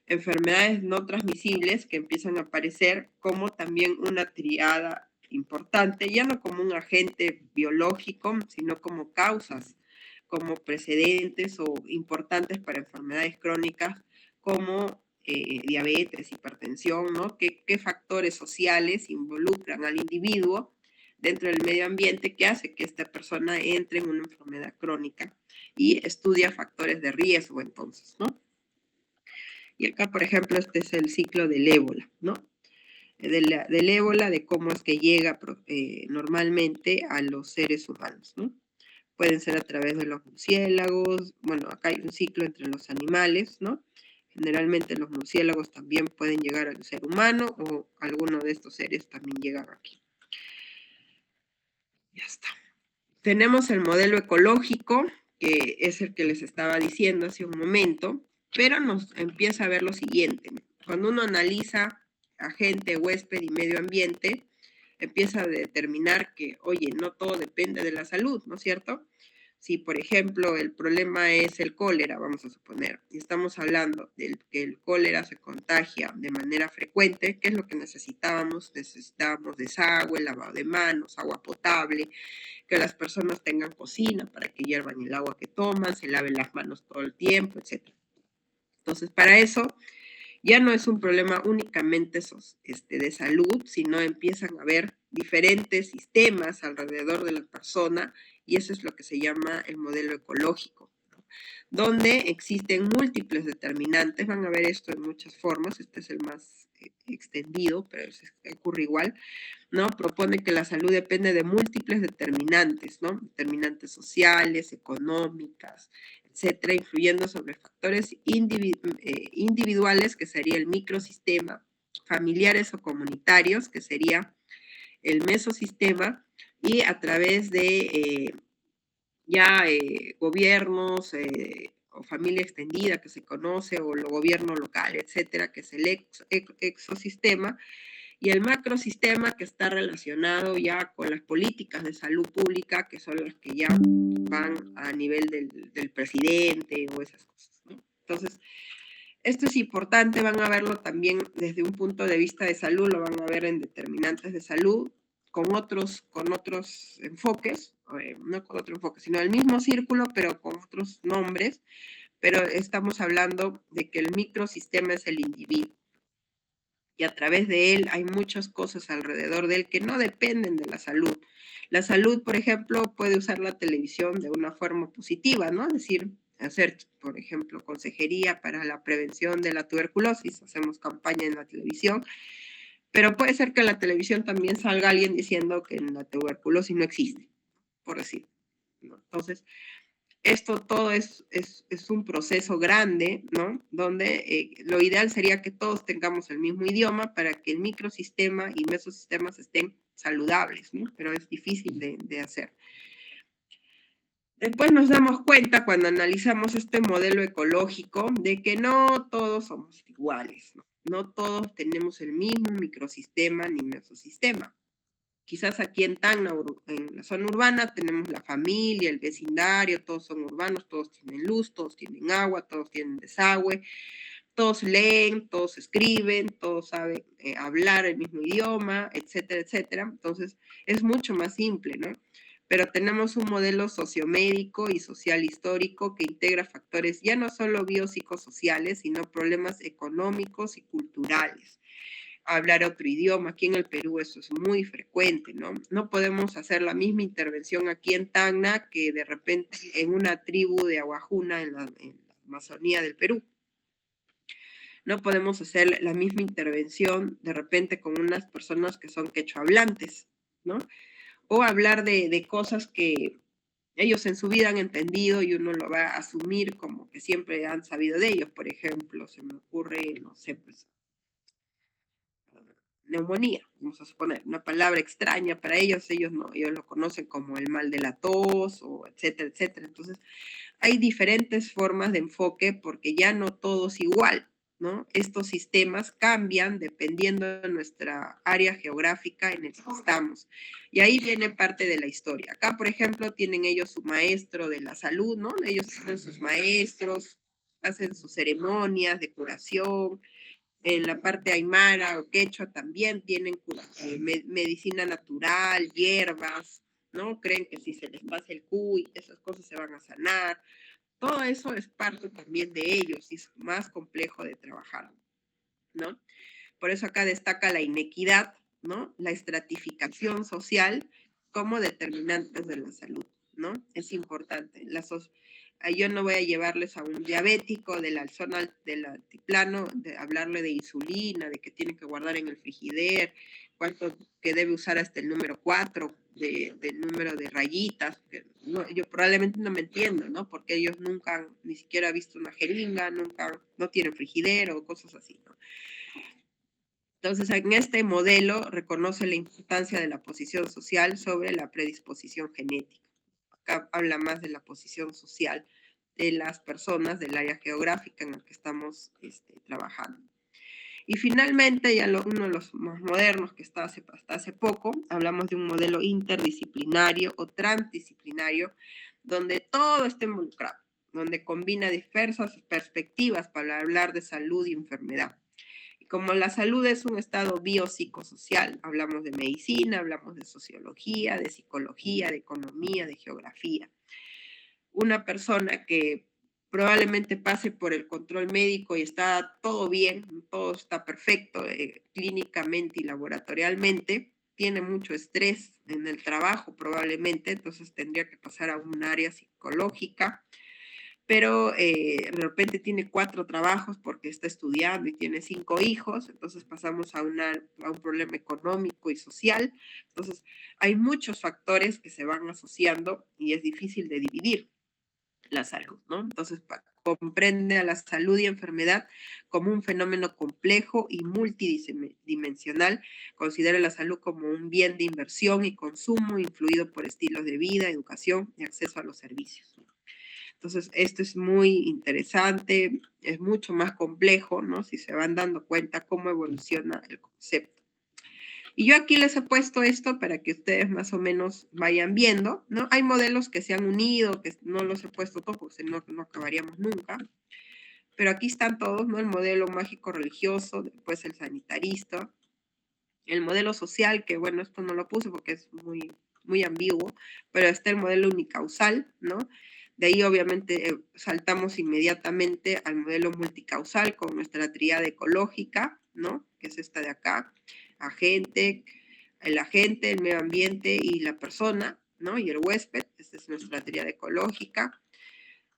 enfermedades no transmisibles que empiezan a aparecer como también una triada importante, ya no como un agente biológico, sino como causas, como precedentes o importantes para enfermedades crónicas como diabetes, hipertensión, ¿no? ¿Qué factores sociales involucran al individuo dentro del medio ambiente que hace que esta persona entre en una enfermedad crónica y estudia factores de riesgo entonces, ¿no? Y acá, por ejemplo, este es el ciclo del ébola, ¿no? Del ébola, de cómo es que llega normalmente a los seres humanos, ¿no? pueden ser a través de los murciélagos, bueno, acá hay un ciclo entre los animales, ¿no? Generalmente los murciélagos también pueden llegar al ser humano o alguno de estos seres también llegan aquí. Ya está. Tenemos el modelo ecológico, que es el que les estaba diciendo hace un momento, pero nos empieza a ver lo siguiente. Cuando uno analiza agente, huésped y medio ambiente, empieza a determinar que, oye, no todo depende de la salud, ¿no es cierto? Si, por ejemplo, el problema es el cólera, vamos a suponer, y estamos hablando de que el cólera se contagia de manera frecuente, ¿qué es lo que necesitábamos? Necesitábamos desagüe, lavado de manos, agua potable, que las personas tengan cocina para que hiervan el agua que toman, se laven las manos todo el tiempo, etc. Entonces, para eso ya no es un problema únicamente de salud, sino empiezan a haber diferentes sistemas alrededor de la persona y eso es lo que se llama el modelo ecológico, ¿no? Donde existen múltiples determinantes, van a ver esto en muchas formas, este es el más extendido, pero ocurre igual, ¿no? Propone que la salud depende de múltiples determinantes, ¿no? Determinantes sociales, económicas, etcétera, influyendo sobre factores individuales, que sería el microsistema, familiares o comunitarios, que sería el mesosistema, y a través de gobiernos o familia extendida que se conoce, o el gobierno local, etcétera, que es el exosistema, y el macrosistema, que está relacionado ya con las políticas de salud pública, que son las que ya van a nivel del presidente o esas cosas, ¿no? Entonces, esto es importante, van a verlo también desde un punto de vista de salud, lo van a ver en determinantes de salud, con otros enfoques, no con otro enfoque, sino el mismo círculo, pero con otros nombres, pero estamos hablando de que el microsistema es el individuo. Y a través de él hay muchas cosas alrededor de él que no dependen de la salud. La salud, por ejemplo, puede usar la televisión de una forma positiva, ¿no? Es decir, hacer, por ejemplo, consejería para la prevención de la tuberculosis, hacemos campaña en la televisión, pero puede ser que en la televisión también salga alguien diciendo que la tuberculosis no existe, por decir, ¿no? Entonces, esto todo es un proceso grande, ¿no? Donde lo ideal sería que todos tengamos el mismo idioma para que el microsistema y mesosistemas estén saludables, ¿no? Pero es difícil de hacer. Después nos damos cuenta cuando analizamos este modelo ecológico de que no todos somos iguales, ¿no? No todos tenemos el mismo microsistema ni mesosistema. Quizás aquí en Tacna, en la zona urbana, tenemos la familia, el vecindario, todos son urbanos, todos tienen luz, todos tienen agua, todos tienen desagüe, todos leen, todos escriben, todos saben hablar el mismo idioma, etcétera, etcétera. Entonces, es mucho más simple, ¿no? Pero tenemos un modelo sociomédico y social histórico que integra factores ya no solo biopsicosociales, sino problemas económicos y culturales. Hablar otro idioma. Aquí en el Perú eso es muy frecuente, ¿no? No podemos hacer la misma intervención aquí en Tacna que de repente en una tribu de Aguajuna en la Amazonía del Perú. No podemos hacer la misma intervención de repente con unas personas que son quechua hablantes, ¿no? O hablar de cosas que ellos en su vida han entendido y uno lo va a asumir como que siempre han sabido de ellos. Por ejemplo, se me ocurre, no sé, pues neumonía, vamos a suponer, una palabra extraña para ellos, ellos lo conocen como el mal de la tos, o etcétera, etcétera. Entonces, hay diferentes formas de enfoque porque ya no todo es igual, ¿no? Estos sistemas cambian dependiendo de nuestra área geográfica en el que estamos. Y ahí viene parte de la historia. Acá, por ejemplo, tienen ellos su maestro de la salud, ¿no? Ellos tienen sus maestros, hacen sus ceremonias de curación. En la parte aymara o quechua también tienen medicina natural, hierbas, ¿no? Creen que si se les pasa el cuy, esas cosas se van a sanar. Todo eso es parte también de ellos y es más complejo de trabajar, ¿no? Por eso acá destaca la inequidad, ¿no? La estratificación social como determinantes de la salud, ¿no? Es importante. Yo no voy a llevarles a un diabético del altiplano, de hablarle de insulina, de que tiene que guardar en el frigider, cuánto que debe usar hasta el número 4 del número de rayitas. Que no, yo probablemente no me entiendo, ¿no? Porque ellos nunca han ni siquiera visto una jeringa, no tienen frigider o cosas así, ¿no? Entonces, en este modelo reconoce la importancia de la posición social sobre la predisposición genética. Acá habla más de la posición social de las personas del área geográfica en la que estamos trabajando. Y finalmente, ya uno de los más modernos que está hasta hace poco, hablamos de un modelo interdisciplinario o transdisciplinario, donde todo está involucrado, donde combina diversas perspectivas para hablar de salud y enfermedad. Y como la salud es un estado biopsicosocial, hablamos de medicina, hablamos de sociología, de psicología, de economía, de geografía. Una persona que probablemente pase por el control médico y está todo bien, todo está perfecto clínicamente y laboratorialmente, tiene mucho estrés en el trabajo probablemente, entonces tendría que pasar a un área psicológica, pero de repente tiene 4 trabajos porque está estudiando y tiene 5 hijos, entonces pasamos a un problema económico y social. Entonces hay muchos factores que se van asociando y es difícil de dividir la salud, ¿no? Entonces, comprende a la salud y enfermedad como un fenómeno complejo y multidimensional. Considera la salud como un bien de inversión y consumo influido por estilos de vida, educación y acceso a los servicios. Entonces, esto es muy interesante, es mucho más complejo, ¿no? Si se van dando cuenta cómo evoluciona el concepto. Y yo aquí les he puesto esto para que ustedes más o menos vayan viendo, ¿no? Hay modelos que se han unido, que no los he puesto todos, porque no acabaríamos nunca. Pero aquí están todos, ¿no? El modelo mágico religioso, después el sanitarista, el modelo social, que bueno, esto no lo puse porque es muy, muy ambiguo, pero está el modelo unicausal, ¿no? De ahí obviamente saltamos inmediatamente al modelo multicausal con nuestra tríada ecológica, ¿no? Que es esta de acá, el agente, el medio ambiente y la persona, ¿no? Y el huésped, esta es nuestra tríada ecológica.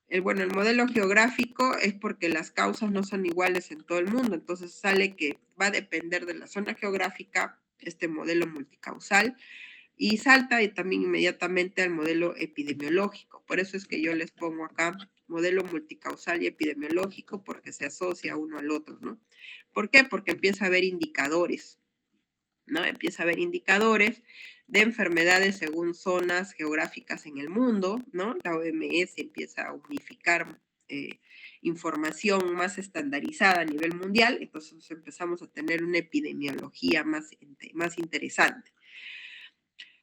El modelo geográfico es porque las causas no son iguales en todo el mundo, entonces sale que va a depender de la zona geográfica este modelo multicausal y salta y también inmediatamente al modelo epidemiológico. Por eso es que yo les pongo acá modelo multicausal y epidemiológico porque se asocia uno al otro, ¿no? ¿Por qué? Porque empieza a haber indicadores, ¿no? Empieza a haber indicadores de enfermedades según zonas geográficas en el mundo, ¿no? La OMS empieza a unificar información más estandarizada a nivel mundial, entonces empezamos a tener una epidemiología más interesante.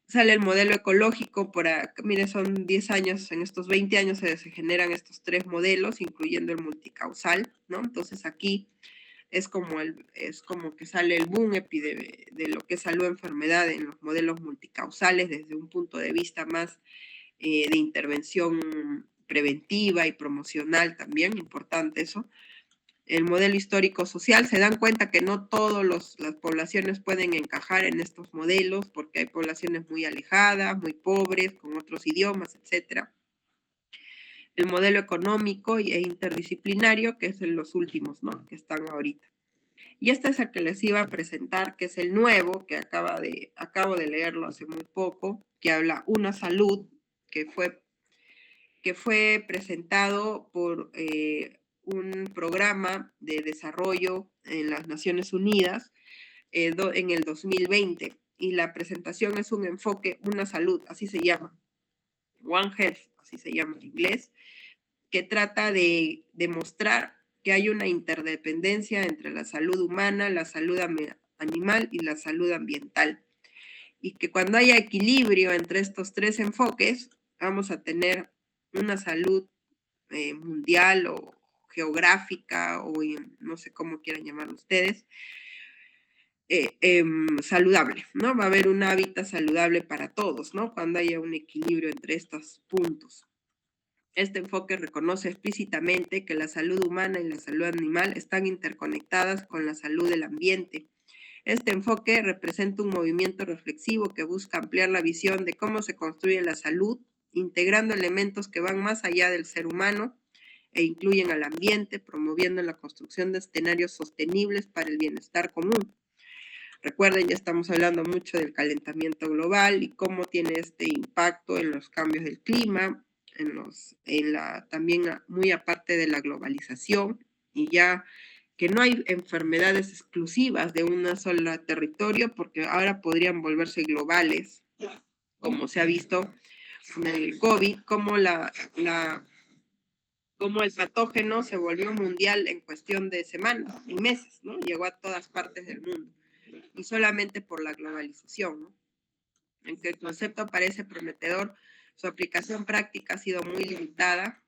Sale el modelo ecológico, miren, son 10 años, en estos 20 años se generan estos 3 modelos, incluyendo el multicausal, ¿no? Entonces aquí es como que sale el boom de lo que es salud enfermedad en los modelos multicausales desde un punto de vista más de intervención preventiva y promocional también, importante eso. El modelo histórico-social, se dan cuenta que no todas las poblaciones pueden encajar en estos modelos porque hay poblaciones muy alejadas, muy pobres, con otros idiomas, etc. El modelo económico e interdisciplinario, que es en los últimos, ¿no? Que están ahorita. Y este es el que les iba a presentar, que es el nuevo, que acabo de leerlo hace muy poco, que habla Una Salud, que fue presentado por un programa de desarrollo en las Naciones Unidas en el 2020. Y la presentación es un enfoque, una salud, así se llama, One Health, así se llama en inglés, que trata de demostrar que hay una interdependencia entre la salud humana, la salud animal y la salud ambiental. Y que cuando haya equilibrio entre estos 3 enfoques, vamos a tener una salud mundial o geográfica o no sé cómo quieran llamarlo ustedes, saludable, ¿no? Va a haber un hábitat saludable para todos, ¿no? Cuando haya un equilibrio entre estos puntos. Este enfoque reconoce explícitamente que la salud humana y la salud animal están interconectadas con la salud del ambiente. Este enfoque representa un movimiento reflexivo que busca ampliar la visión de cómo se construye la salud integrando elementos que van más allá del ser humano e incluyen al ambiente, promoviendo la construcción de escenarios sostenibles para el bienestar común. Recuerden, ya estamos hablando mucho del calentamiento global y cómo tiene este impacto en los cambios del clima, también muy aparte de la globalización, y ya que no hay enfermedades exclusivas de una sola territorio, porque ahora podrían volverse globales, como se ha visto en el COVID, como como el patógeno se volvió mundial en cuestión de semanas y meses, ¿no? Llegó a todas partes del mundo, y solamente por la globalización, ¿no? Aunque el concepto parece prometedor, su aplicación práctica ha sido muy limitada.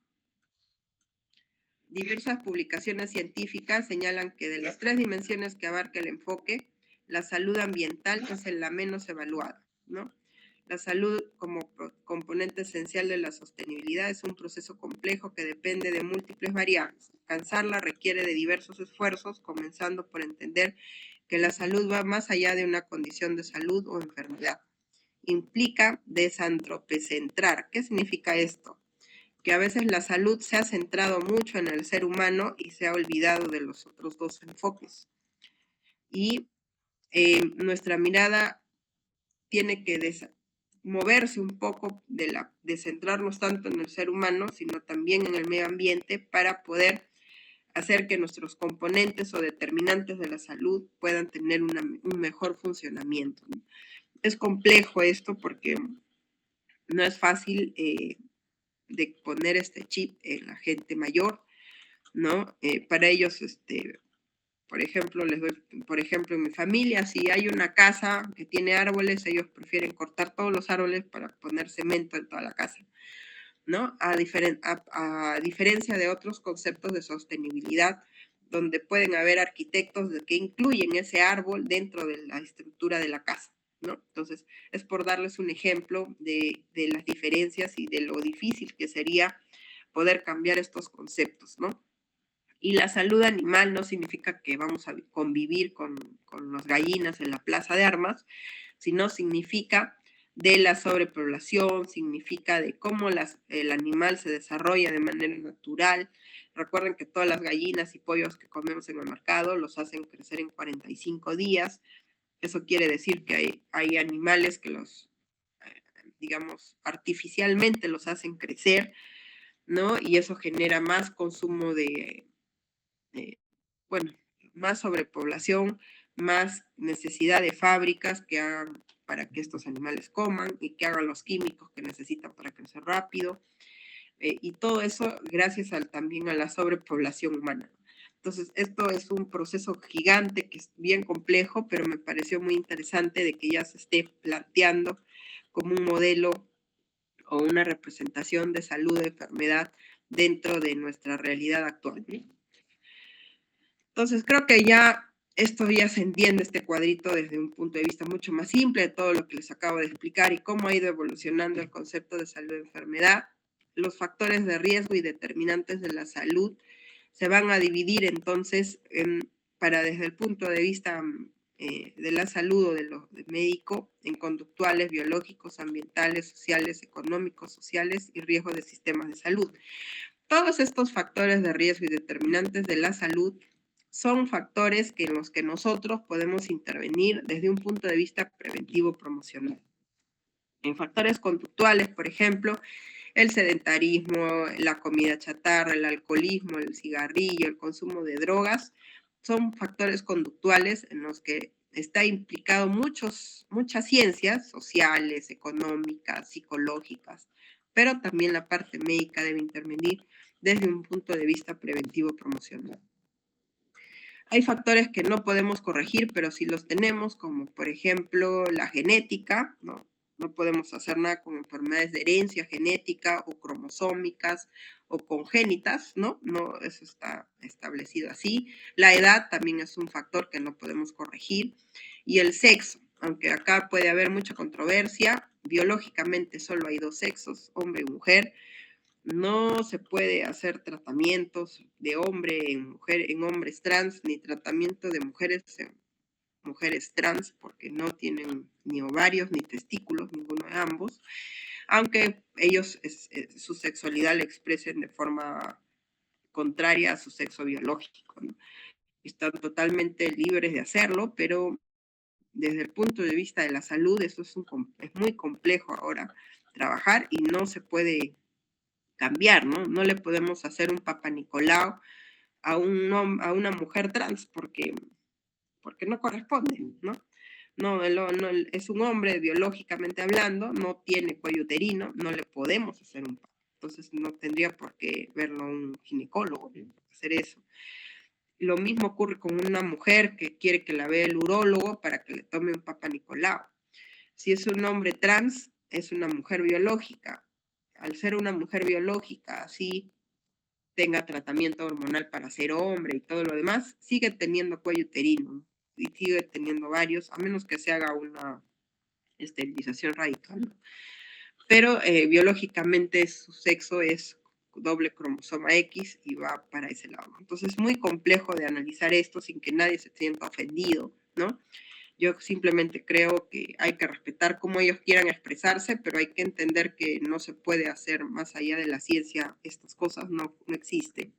Diversas publicaciones científicas señalan que de las 3 dimensiones que abarca el enfoque, la salud ambiental es la menos evaluada, ¿no? La salud como componente esencial de la sostenibilidad es un proceso complejo que depende de múltiples variables. Alcanzarla requiere de diversos esfuerzos, comenzando por entender que la salud va más allá de una condición de salud o enfermedad. Implica desantropocentrar. ¿Qué significa esto? Que a veces la salud se ha centrado mucho en el ser humano y se ha olvidado de los otros dos enfoques. Y nuestra mirada tiene que moverse un poco de centrarnos tanto en el ser humano, sino también en el medio ambiente, para poder hacer que nuestros componentes o determinantes de la salud puedan tener un mejor funcionamiento, ¿no? Es complejo esto porque no es fácil de poner este chip en la gente mayor, ¿no? Para ellos, por ejemplo, en mi familia, si hay una casa que tiene árboles, ellos prefieren cortar todos los árboles para poner cemento en toda la casa, ¿no? A diferencia de otros conceptos de sostenibilidad, donde pueden haber arquitectos que incluyen ese árbol dentro de la estructura de la casa, ¿no? Entonces, es por darles un ejemplo de las diferencias y de lo difícil que sería poder cambiar estos conceptos, ¿no? Y la salud animal no significa que vamos a convivir con las gallinas en la plaza de armas, sino significa de la sobrepoblación, significa de cómo el animal se desarrolla de manera natural. Recuerden que todas las gallinas y pollos que comemos en el mercado los hacen crecer en 45 días. Eso quiere decir que hay animales que digamos, artificialmente los hacen crecer, ¿no? Y eso genera más consumo bueno, más sobrepoblación, más necesidad de fábricas que hagan para que estos animales coman y que hagan los químicos que necesitan para crecer rápido. Y todo eso gracias también a la sobrepoblación humana. Entonces, esto es un proceso gigante que es bien complejo, pero me pareció muy interesante de que ya se esté planteando como un modelo o una representación de salud de enfermedad dentro de nuestra realidad actual. Entonces, creo que esto ya se entiende, este cuadrito, desde un punto de vista mucho más simple de todo lo que les acabo de explicar y cómo ha ido evolucionando el concepto de salud y enfermedad. Los factores de riesgo y determinantes de la salud se van a dividir entonces desde el punto de vista de la salud o de lo médico, en conductuales, biológicos, ambientales, sociales, económicos, sociales y riesgos de sistemas de salud. Todos estos factores de riesgo y determinantes de la salud son factores en los que nosotros podemos intervenir desde un punto de vista preventivo promocional. En factores conductuales, por ejemplo, el sedentarismo, la comida chatarra, el alcoholismo, el cigarrillo, el consumo de drogas, son factores conductuales en los que está implicado muchas ciencias sociales, económicas, psicológicas, pero también la parte médica debe intervenir desde un punto de vista preventivo promocional. Hay factores que no podemos corregir, pero sí los tenemos, como por ejemplo la genética, ¿no? No podemos hacer nada con enfermedades de herencia genética o cromosómicas o congénitas, ¿no? No, eso está establecido así. La edad también es un factor que no podemos corregir. Y el sexo, aunque acá puede haber mucha controversia, biológicamente solo hay 2 sexos, hombre y mujer. No se puede hacer tratamientos de hombre en mujer, en hombres trans, ni tratamiento de mujeres en mujeres trans, porque no tienen ni ovarios ni testículos, ninguno de ambos. aunque ellos su sexualidad la expresen de forma contraria a su sexo biológico, ¿no? Están totalmente libres de hacerlo, pero desde el punto de vista de la salud, eso es muy complejo ahora trabajar y no se puede cambiar, ¿no? No le podemos hacer un Papa Nicolau a una mujer trans porque no corresponde, ¿no? No, es un hombre biológicamente hablando, no tiene cuello uterino, no le podemos hacer un Papa. Entonces no tendría por qué verlo un ginecólogo, hacer eso. Lo mismo ocurre con una mujer que quiere que la vea el urólogo para que le tome un Papa Nicolau. Si es un hombre trans, es una mujer biológica. Al ser una mujer biológica, así tenga tratamiento hormonal para ser hombre y todo lo demás, sigue teniendo cuello uterino y sigue teniendo varios, a menos que se haga una esterilización radical. Pero biológicamente su sexo es doble cromosoma X y va para ese lado. Entonces es muy complejo de analizar esto sin que nadie se sienta ofendido, ¿no? Yo simplemente creo que hay que respetar cómo ellos quieran expresarse, pero hay que entender que no se puede hacer más allá de la ciencia, estas cosas no existen.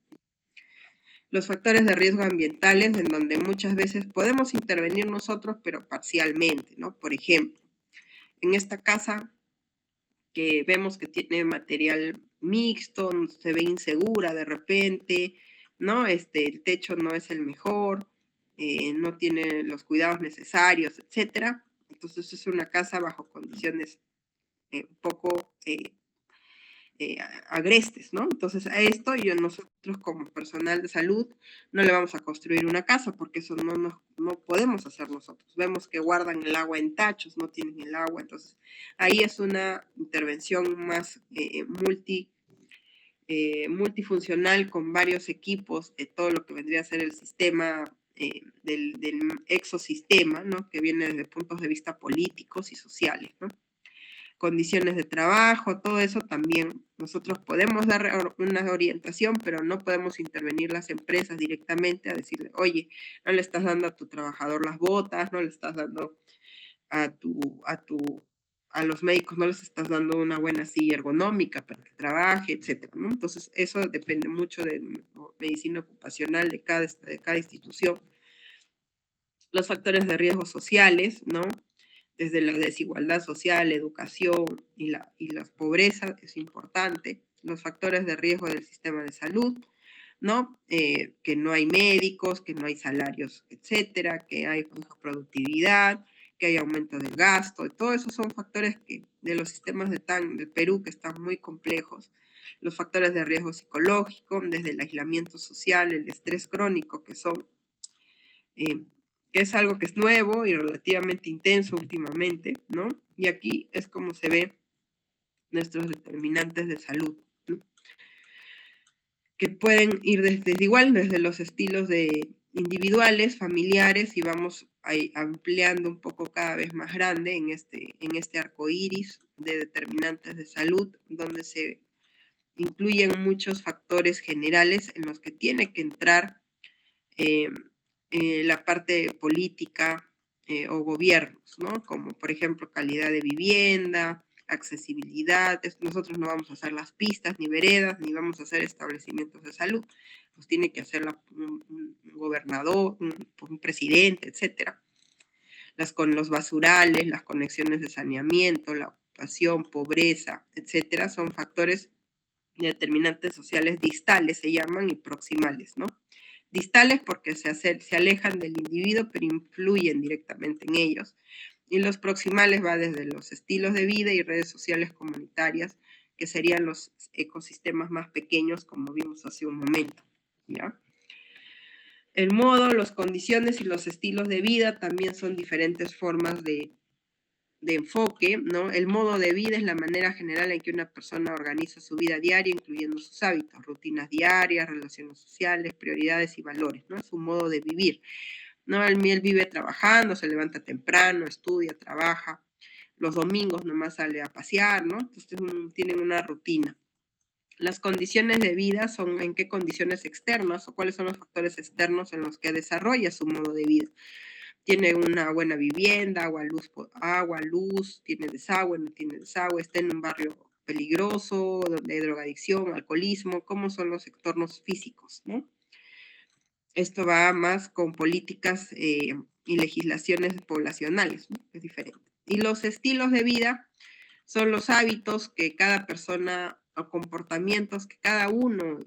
Los factores de riesgo ambientales, en donde muchas veces podemos intervenir nosotros, pero parcialmente, ¿no? Por ejemplo, en esta casa que vemos que tiene material mixto, se ve insegura de repente, ¿no? El techo no es el mejor, no tiene los cuidados necesarios, etcétera. Entonces es una casa bajo condiciones un poco agrestes, ¿no? Entonces a esto nosotros como personal de salud no le vamos a construir una casa porque eso no podemos hacer nosotros. Vemos que guardan el agua en tachos, no tienen el agua, entonces ahí es una intervención más multifuncional con varios equipos de todo lo que vendría a ser el sistema del exosistema, ¿no? Que viene desde puntos de vista políticos y sociales, ¿no? Condiciones de trabajo, todo eso también nosotros podemos dar una orientación, pero no podemos intervenir las empresas directamente a decirle, oye, no le estás dando a tu trabajador las botas, no le estás dando a los médicos, no les estás dando una buena silla ergonómica para que trabaje, etcétera, ¿no? Entonces eso depende mucho de medicina ocupacional de cada institución. Los factores de riesgo sociales, ¿no? Desde la desigualdad social, educación y la pobreza es importante, los factores de riesgo del sistema de salud, ¿no? Que no hay médicos, que no hay salarios, etcétera, que hay baja productividad, que hay aumento del gasto, todos esos son factores de los sistemas del Perú que están muy complejos. Los factores de riesgo psicológico, desde el aislamiento social, el estrés crónico, que es algo que es nuevo y relativamente intenso últimamente, ¿no? Y aquí es como se ve nuestros determinantes de salud, ¿no? Que pueden ir desde los estilos de individuales, familiares, y vamos ampliando un poco cada vez más grande en este arco iris de determinantes de salud, donde se incluyen muchos factores generales en los que tiene que entrar la parte política o gobiernos, ¿no? Como por ejemplo calidad de vivienda, accesibilidad. Nosotros no vamos a hacer las pistas, ni veredas, ni vamos a hacer establecimientos de salud. Los tiene que hacer un gobernador, un presidente, etcétera. Con los basurales, las conexiones de saneamiento, la ocupación, pobreza, etcétera, son factores determinantes sociales distales, se llaman, y proximales, ¿no? Distales porque se alejan del individuo, pero influyen directamente en ellos. Y los proximales va desde los estilos de vida y redes sociales comunitarias, que serían los ecosistemas más pequeños, como vimos hace un momento, ¿ya? El modo, las condiciones y los estilos de vida también son diferentes formas de enfoque, ¿no? El modo de vida es la manera general en que una persona organiza su vida diaria, incluyendo sus hábitos, rutinas diarias, relaciones sociales, prioridades y valores, ¿no? Es un modo de vivir, ¿no? Él vive trabajando, se levanta temprano, estudia, trabaja, los domingos nomás sale a pasear, ¿no? Entonces tienen una rutina. Las condiciones de vida son en qué condiciones externas o cuáles son los factores externos en los que desarrolla su modo de vida. tiene una buena vivienda, agua, luz, tiene desagüe, no tiene desagüe, está en un barrio peligroso, donde hay drogadicción, alcoholismo, cómo son los entornos físicos, ¿no? Esto va más con políticas y legislaciones poblacionales, ¿no? Es diferente. Y los estilos de vida son los hábitos que cada persona o comportamientos que cada uno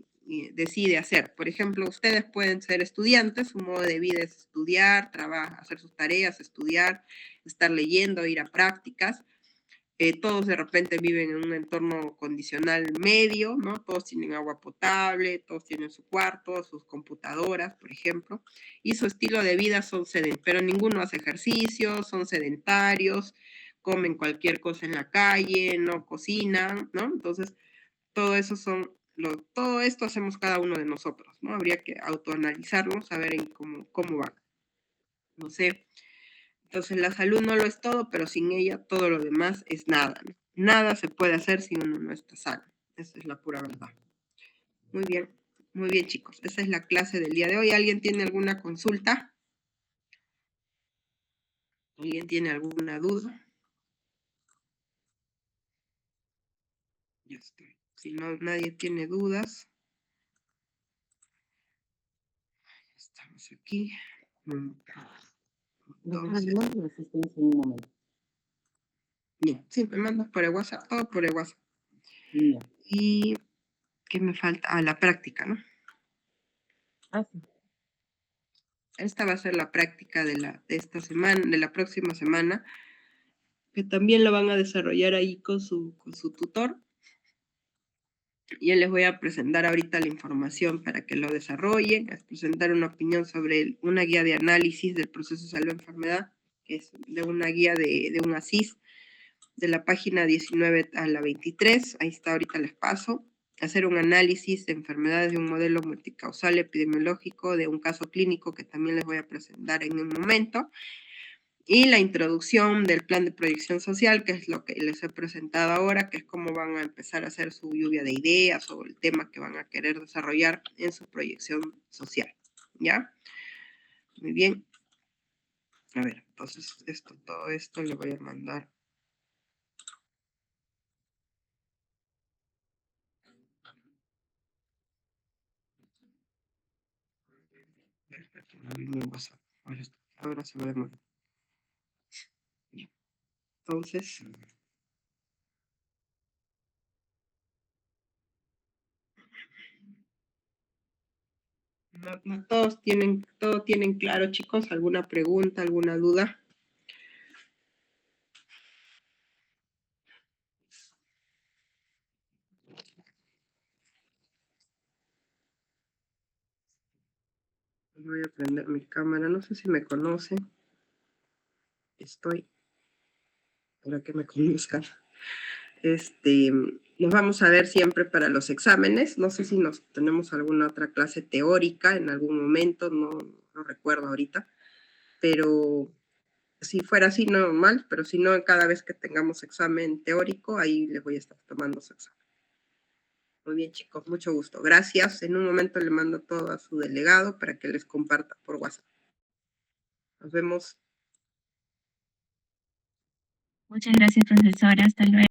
decide hacer. Por ejemplo, ustedes pueden ser estudiantes, su modo de vida es estudiar, trabajar, hacer sus tareas, estudiar, estar leyendo, ir a prácticas. Todos de repente viven en un entorno condicional medio, ¿no? Todos tienen agua potable, todos tienen su cuarto, sus computadoras, por ejemplo, y su estilo de vida son sedentarios, pero ninguno hace ejercicio, son sedentarios, comen cualquier cosa en la calle, no cocinan, ¿no? Entonces, todo eso todo esto hacemos cada uno de nosotros, ¿no? Habría que autoanalizarnos, saber cómo va. No sé. Entonces la salud no lo es todo, pero sin ella todo lo demás es nada, ¿no? Nada se puede hacer si uno no está sano. Esa es la pura verdad. Muy bien chicos. Esa es la clase del día de hoy. ¿Alguien tiene alguna consulta? ¿Alguien tiene alguna duda? Ya está. Si no, nadie tiene dudas. Estamos aquí. Entonces, bien, sí, me mandas por el WhatsApp, todo por el WhatsApp. Bien. ¿Y qué me falta? Ah, la práctica, ¿no? Ah, sí. Esta va a ser la práctica de esta semana, de la próxima semana, que también lo van a desarrollar ahí con su tutor. Yo les voy a presentar ahorita la información para que lo desarrollen, a presentar una opinión sobre una guía de análisis del proceso de salud-enfermedad, que es de una guía de un ASIS, de la página 19 a la 23, ahí está, ahorita les paso. Hacer un análisis de enfermedades de un modelo multicausal epidemiológico, de un caso clínico que también les voy a presentar en un momento. Y la introducción del plan de proyección social, que es lo que les he presentado ahora, que es cómo van a empezar a hacer su lluvia de ideas sobre el tema que van a querer desarrollar en su proyección social. ¿Ya? Muy bien. A ver, entonces todo esto le voy a mandar. Ahora se ve mal. Entonces, no todos tienen claro, chicos, alguna pregunta, alguna duda. Voy a prender mi cámara, no sé si me conocen. Estoy para que me conozcan. Nos vamos a ver siempre para los exámenes. No sé si tenemos alguna otra clase teórica en algún momento, no recuerdo ahorita, pero si fuera así, no mal, pero si no, cada vez que tengamos examen teórico, ahí les voy a estar tomando su examen. Muy bien, chicos, mucho gusto. Gracias. En un momento le mando todo a su delegado para que les comparta por WhatsApp. Nos vemos. Muchas gracias, profesora. Hasta luego.